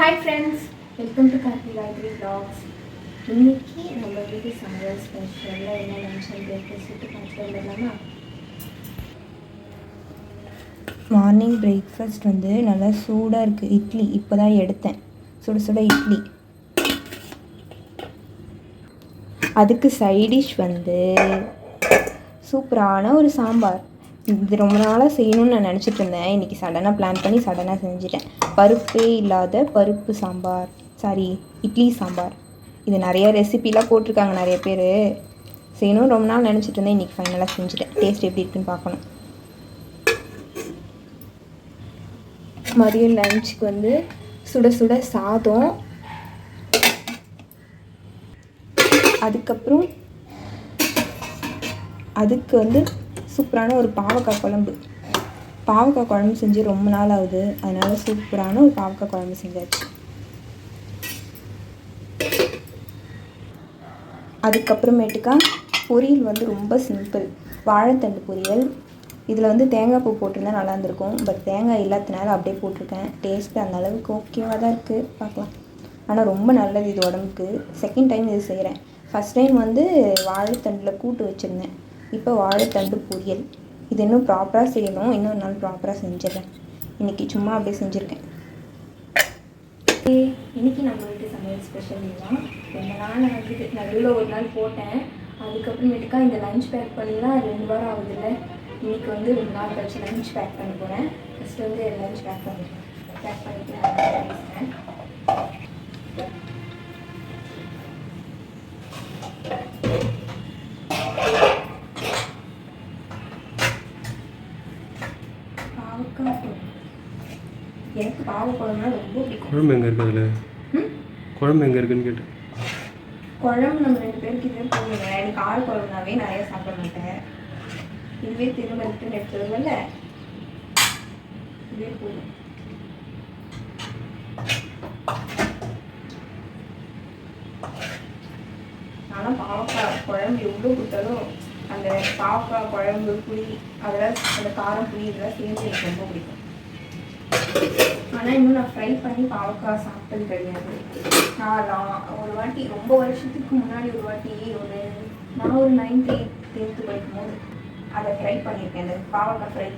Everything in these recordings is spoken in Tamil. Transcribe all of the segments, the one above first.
Hi friends, welcome to Karthi Gayathri vlogs. இன்னைக்கு நம்ம வீட்டு சமையல் ஸ்பெஷலில் என்ன லஞ்ச் பிரேக்ஃபாஸ்ட்டு பார்த்துட்டு வந்துடலாமா? மார்னிங் பிரேக்ஃபாஸ்ட் வந்து நல்லா சூடாக இருக்குது. இட்லி இப்போ தான் எடுத்தேன். சுட சுட இட்லி. அதுக்கு சைடிஷ் வந்து சூப்பரான ஒரு சாம்பார். இது ரொம்ப நாளாக செய்யணும்னு நான் நினச்சிட்டு இருந்தேன். இன்றைக்கி சடனாக பிளான் பண்ணி சடனாக செஞ்சுட்டேன். பருப்பே இல்லாத பருப்பு சாம்பார், இட்லி சாம்பார். இது நிறைய ரெசிபிலாம் போட்டிருக்காங்க, நிறைய பேர். செய்யணும்னு ரொம்ப நாள் நினச்சிட்டு இருந்தேன். இன்றைக்கி ஃபைனலாக செஞ்சுட்டேன். டேஸ்ட் எப்படி இருக்குன்னு பார்க்கணும். மதியம் லஞ்சுக்கு வந்து சுட சுட சாதம், அதுக்கப்புறம் அதுக்கு வந்து சூப்பரான ஒரு பாவக்காய் குழம்பு. பாவக்காய் குழம்பு செஞ்சு ரொம்ப நாள் ஆகுது, அதனால் சூப்பரான ஒரு பாவக்காய் குழம்பு செஞ்சாச்சு. அதுக்கப்புறமேட்டுக்கா பொரியல் வந்து ரொம்ப சிம்பிள், வாழைத்தண்டு பொரியல். இதில் வந்து தேங்காய் பூ போட்டிருந்தா நல்லா இருந்திருக்கும். பட் தேங்காய் இல்லாததுனால அப்படியே போட்டிருக்கேன். டேஸ்ட்டு அந்த அளவுக்கு ஓகேவாக தான் இருக்குது, பார்க்கலாம். ஆனால் ரொம்ப நல்லது இது உடம்புக்கு. செகண்ட் டைம் இது செய்கிறேன். ஃபஸ்ட் டைம் வந்து வாழைத்தண்டில் கூட்டு வச்சுருந்தேன். இப்போ வாழைத்தண்டு பொரியல். இது இன்னும் ப்ராப்பராக செய்யணும். இன்னொரு நாள் ப்ராப்பராக செஞ்சிடறேன். இன்றைக்கி சும்மா அப்படியே செஞ்சுருக்கேன். இன்றைக்கி நம்ம வீட்டு சமையல் ஸ்பெஷல் தான். ரொம்ப நாள் ஆகுது. நடுவில் ஒரு நாள் போட்டேன். அதுக்கப்புறமேட்டுக்கா இந்த லஞ்ச் பேக் பண்ணிலாம் 2 வாரம் ஆகுதுல்ல. இன்றைக்கி வந்து 2 நாள் கழிச்சு லஞ்ச் பேக் பண்ண போகிறேன். ஃபஸ்ட்டு வந்து லஞ்ச் பேக் பண்ணிட்டு நான் பேசுகிறேன். எனக்கு பாவக்குழம்புனா ரொம்ப பிடிக்கும். குழம்பு எங்கே இருக்குது? அதில் குழம்பு எங்கே இருக்குன்னு கேட்டு. குழம்பு நம்ம 2 பேருக்கு இதுவே போடுங்க. எனக்கு கார குழம்புனாவே நிறைய சாப்பிட மாட்டேன். இதுவே திரும்ப ரிட்டன் எடுத்துருவல, இதுவே போதும். ஆனால் பாவக்காய் குழம்பு எவ்வளோ கொடுத்தாலும் அந்த பாவக்காய் குழம்பு புளி அதெல்லாம், அந்த காரம் புளி இதெல்லாம் சேர்ந்து எனக்கு ரொம்ப பிடிக்கும். ஆனால் இன்னும் நான் ஃப்ரை பண்ணி பாவக்காய் சாப்பிட்டது கிடையாது. நான் ஒரு வாட்டி ரொம்ப வருஷத்துக்கு முன்னாடி நான் ஒரு 9th 8th படிக்கும் போது அதை ஃப்ரை பண்ணியிருக்கேன், அந்த பாவக்காய் ஃப்ரை.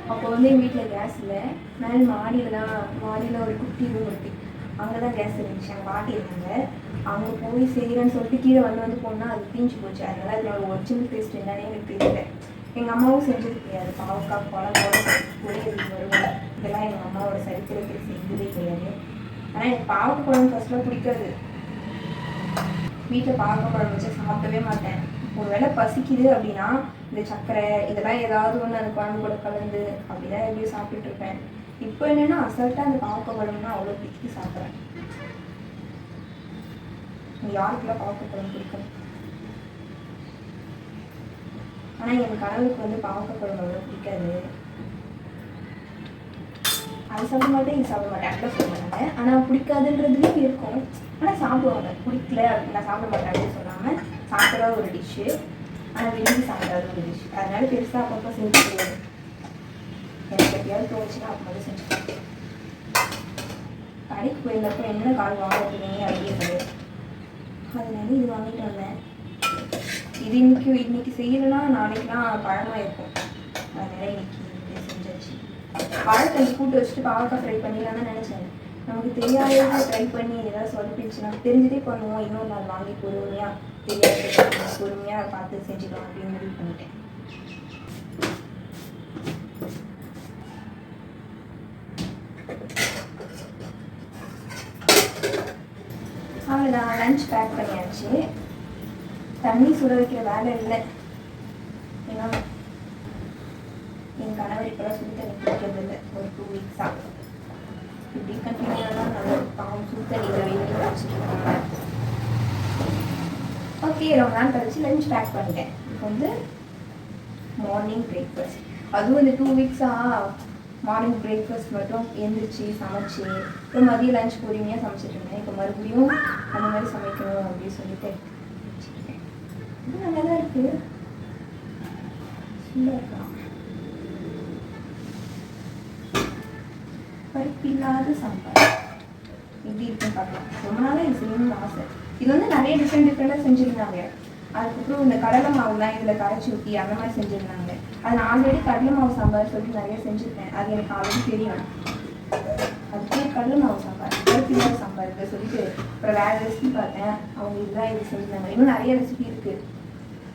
அப்போ வந்து எங்கள் வீட்டில் கேஸ் இல்லை. மேலே மாடியில் ஒரு குட்டி ரூம் இருக்குது. அங்கே தான் கேஸ் இருந்துச்சு. அங்கே பாட்டி இருந்தாங்க. அங்கே போய் செய்கிறேன்னு சொல்லிட்டு கீழே வந்து போனால் அது தீஞ்சு போச்சு. அதனால அதில் ஒரிஜினல் டேஸ்ட் என்னன்னு எனக்கு தெரியல. எங்கள் அம்மாவும் செஞ்சது கிடையாது. பாவக்காய் குழம்போட பொரியல் வருவோம் இதெல்லாம் எங்கள் அம்மாவோட சரித்திரத்தில் செஞ்சதே கிடையாது. ஆனால் எனக்கு பாவக்காய் குழம்பு ஃபஸ்ட்லாம் பிடிக்காது. வீட்டில் பாவக்காய் குழம்பு வச்சு சாப்பிடவே மாட்டேன். ஒரு வேளை பசிக்குது அப்படின்னா இந்த சர்க்கரை இதெல்லாம் ஏதாவது ஒன்று அந்த குழம்பு கூட கலந்து அப்படிதான் எப்படியும் சாப்பிட்டுட்டு இருப்பேன். இப்போ என்னென்னா அசல்ட்டாக அந்த பாவக்காய் குழம்புனா அவ்வளோ பிடிச்சி சாப்பிட்றேன். யாருக்குலாம் பாவக்காய் குழம்பு பிடிக்கும்? ஆனால் என் கணவருக்கு வந்து பாவக்காய் குழம்பு அவ்வளோ பிடிக்காது. அது சாப்பிட மாட்டேன், இது சாப்பிட மாட்டேன், அப்படிலாம் சொல்ல மாட்டாங்க. ஆனால் பிடிக்காதுன்றதுலேயும் இருக்கும். ஆனால் சாப்பிடுவாங்க. பிடிக்கல நான் சாப்பிட மாட்டேன் அப்படின்னு சொல்லாமல் சாப்பிட்ற ஒரு டிஷ்ஷு, ஆனால் விரும்பி சாப்பிடாத ஒரு டிஷ். அதனால பெருசாக அப்பப்போ செஞ்சு தெரியாது. எனக்கு எப்படியாவது தோணுச்சுன்னா அப்போ மட்டும் செஞ்சுக்கலாம். கடைக்கு போயிருந்தப்போ என்ன கால் வாங்கினீங்க அப்படியே கிடையாது. அதனால இது வாங்கிட்டு வந்தேன். இது இன்னைக்கு செய்யலைன்னா நாளைக்குலாம் பழமாக இருக்கும். அதனால இன்னைக்கு செஞ்சாச்சு. வாழைத்தண்டு கூட்டு வச்சுட்டு பாவக்காய் ஃப்ரை பண்ணிடலாம் தான் நினச்சேன். நமக்கு தெரியாத ட்ரை பண்ணி ஏதாவது சொதப்பிடுச்சுன்னா தெரிஞ்சுட்டே பண்ணுவோம். இன்னொரு நாள் வாங்கி பொறுமையாக பார்த்து செஞ்சுக்கலாம் அப்படின்னு முடிவு பண்ணிட்டேன். அவ்வளோதான், லஞ்ச் பேக் பண்ணியாச்சு. தண்ணி சுட வைக்கிற வேலை இல்லை. ஏன்னா என் கணவர் இப்போலாம் சுடு தண்ணி குடிக்கிறது இல்லை. ஒரு 2 வீக்ஸாக இப்படி கண்டினியூவாக நல்ல பாவம் சுடு தண்ணியில் வெயில் வச்சுருக்காங்க. ஓகே, ரொம்ப நாள் கழிச்சு லஞ்ச் பேக் பண்ணிட்டேன். இப்போ வந்து மார்னிங் பிரேக்ஃபாஸ்ட். அதுவும் இந்த 2 வீக்ஸாக மார்னிங் பிரேக்ஃபாஸ்ட் மட்டும் எழுந்திரிச்சு சமைச்சு அப்புறம் மதியம் லஞ்ச் பொறுமையாக சமைச்சிட்டு இருந்தேன். இப்போ மறுபடியும் அந்த மாதிரி சமைக்கணும் அப்படின்னு சொல்லிட்டு வச்சுருக்கேன். இது நல்லா தான் இருக்குது. சூடாக இருக்கலாம். பருப்பில்லாத சாம்பார். எப்படி இருக்குன்னு பார்க்கலாம். ரொம்ப நாளாக இது செய்யணும்னு ஆசை. இது வந்து நிறைய டிஃப்ரெண்டாக செஞ்சுருந்தாங்க. அதுக்கப்புறம் இந்த கடலை மாவுலாம் இதில் கரைச்சி ஊற்றி அந்த மாதிரி செஞ்சுருந்தாங்க. அது நான் ஆல்ரெடி கடலை மாவு சாம்பார் சொல்லிட்டு நிறைய செஞ்சுருக்கேன். அது எனக்கு ஆல்ரெடி தெரியும். அதுக்கே கடலை மாவு சாம்பார், பருப்பு சாம்பார் இருக்குது சொல்லிட்டு அப்புறம் வேறு ரெசிபி பார்த்தேன். அவங்க இதுதான் இது செஞ்சுருந்தாங்க. இன்னும் நிறைய ரெசிபி இருக்குது.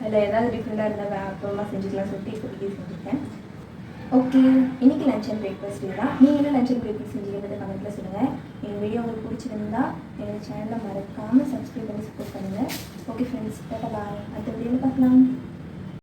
அதில் ஏதாவது டிஃப்ரெண்டாக இருந்தால் அப்புறமா செஞ்சுக்கலாம் சொல்லிட்டு இப்போதைக்கு செஞ்சுருக்கேன். ஓகே, இன்றைக்கி லஞ்ச் அண்ட் பிரேக்ஃபாஸ்ட் தான். நீங்கள் என்ன லஞ்ச் அண்ட் பிரேக்ஃபாஸ்ட் செஞ்சீங்கன்றதை கமெண்ட்டில் சொல்லுங்கள். எங்கள் வீடியோ உங்களுக்கு பிடிச்சிருந்தா எங்கள் சேனலை மறக்காமல் சப்ஸ்கிரைப் பண்ணி சப்போர்ட் பண்ணுங்கள். ஓகே ஃப்ரெண்ட்ஸ், பாய். அடுத்த வீடியோவில் பார்க்கலாம்.